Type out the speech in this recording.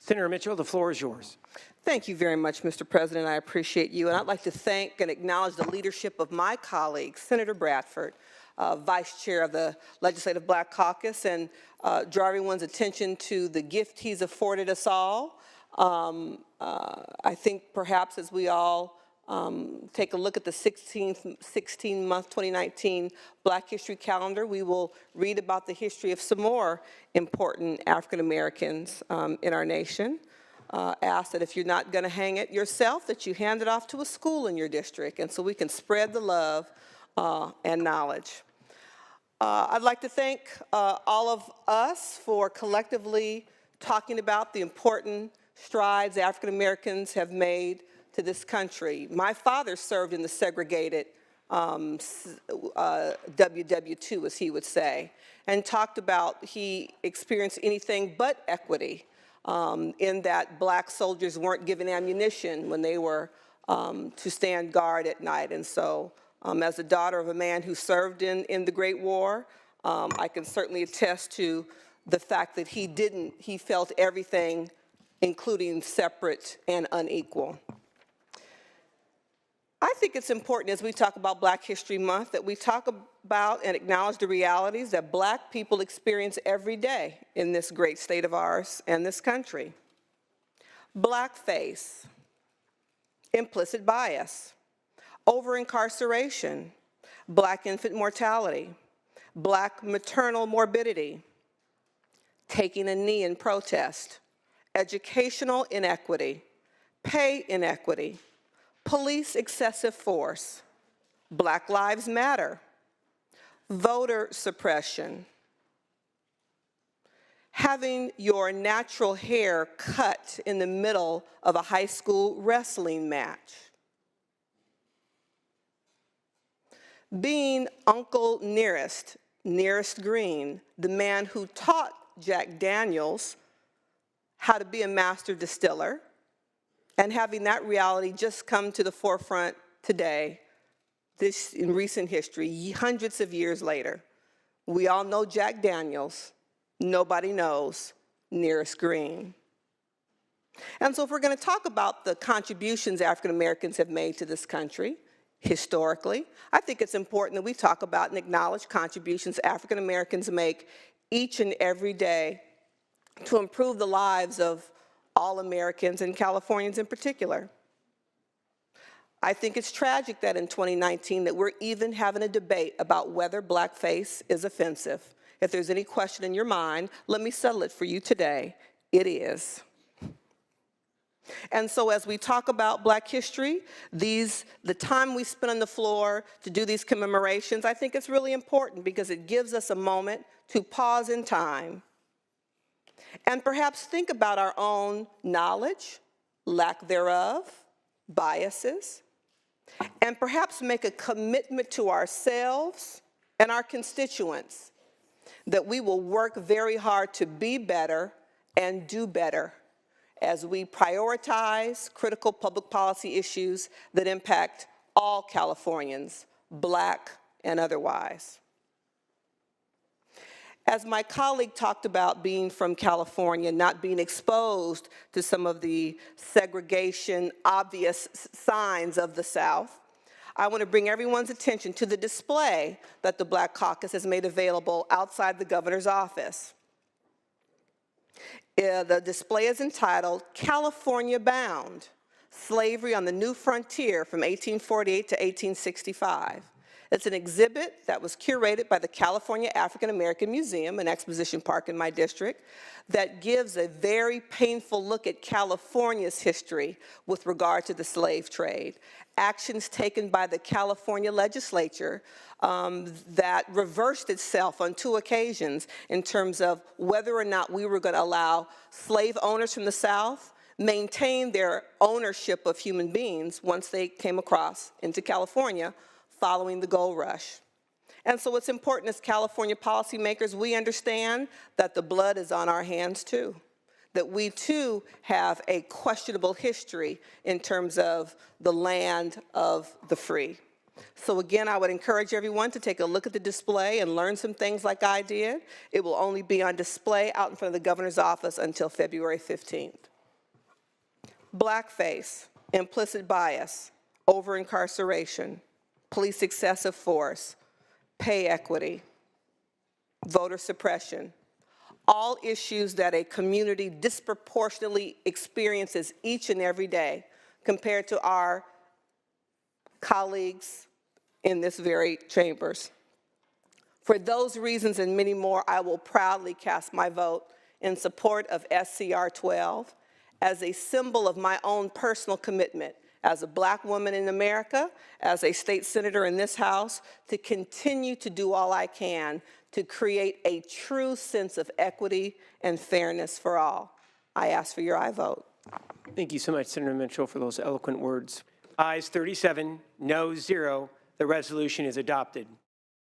Senator Mitchell, the floor is yours. Thank you very much, Mr. President. I appreciate you. And I'd like to thank and acknowledge the leadership of my colleague, Senator Bradford, Vice Chair of the Legislative Black Caucus, and draw everyone's attention to the gift he's afforded us all. I think perhaps as we all take a look at the 16-month 2019 Black History Calendar, we will read about the history of some more important African Americans in our nation. Ask that if you're not going to hang it yourself, that you hand it off to a school in your district, and so we can spread the love and knowledge. I'd like to thank all of us for collectively talking about the important strides African Americans have made to this country. My father served in the segregated WW2, as he would say, and talked about he experienced anything but equity in that black soldiers weren't given ammunition when they were to stand guard at night. And so as a daughter of a man who served in the Great War, I can certainly attest to the fact that he felt everything, including separate and unequal. I think it's important as we talk about Black History Month that we talk about and acknowledge the realities that Black people experience every day in this great state of ours and this country. Blackface, implicit bias, over-incarceration, Black infant mortality, Black maternal morbidity, taking a knee in protest, educational inequity, pay inequity, police excessive force, Black Lives Matter, voter suppression, having your natural hair cut in the middle of a high school wrestling match, being Uncle Nearest Green, the man who taught Jack Daniels how to be a master distiller, and having that reality just come to the forefront today, this in recent history, hundreds of years later. We all know Jack Daniels. Nobody knows Nearest Green. And so if we're going to talk about the contributions African Americans have made to this country, historically, I think it's important that we talk about and acknowledge contributions African Americans make each and every day to improve the lives of all Americans and Californians in particular. I think it's tragic that in 2019 that we're even having a debate about whether blackface is offensive. If there's any question in your mind, let me settle it for you today. It is. And so as we talk about Black history, the time we spend on the floor to do these commemorations, I think it's really important because it gives us a moment to pause in time and perhaps think about our own knowledge, lack thereof, biases, and perhaps make a commitment to ourselves and our constituents that we will work very hard to be better and do better as we prioritize critical public policy issues that impact all Californians, Black and otherwise. As my colleague talked about being from California, not being exposed to some of the segregation, obvious signs of the South, I want to bring everyone's attention to the display that the Black Caucus has made available outside the governor's office. The display is entitled California Bound, Slavery on the New Frontier from 1848 to 1865. It's an exhibit that was curated by the California African American Museum, an exposition park in my district, that gives a very painful look at California's history with regard to the slave trade. Actions taken by the California legislature that reversed itself on 2 occasions in terms of whether or not we were going to allow slave owners from the South maintain their ownership of human beings once they came across into California following the gold rush. And so it's important as California policymakers, we understand that the blood is on our hands too, that we too have a questionable history in terms of the land of the free. So again, I would encourage everyone to take a look at the display and learn some things like I did. It will only be on display out in front of the governor's office until February 15th. Blackface, implicit bias, over-incarceration, police excessive force, pay equity, voter suppression, all issues that a community disproportionately experiences each and every day compared to our colleagues in this very chambers. For those reasons and many more, I will proudly cast my vote in support of SCR12 as a symbol of my own personal commitment as a Black woman in America, as a state senator in this House, to continue to do all I can to create a true sense of equity and fairness for all. I ask for your aye vote. Thank you so much, Senator Mitchell, for those eloquent words. Ayes 37, noes 0. The resolution is adopted.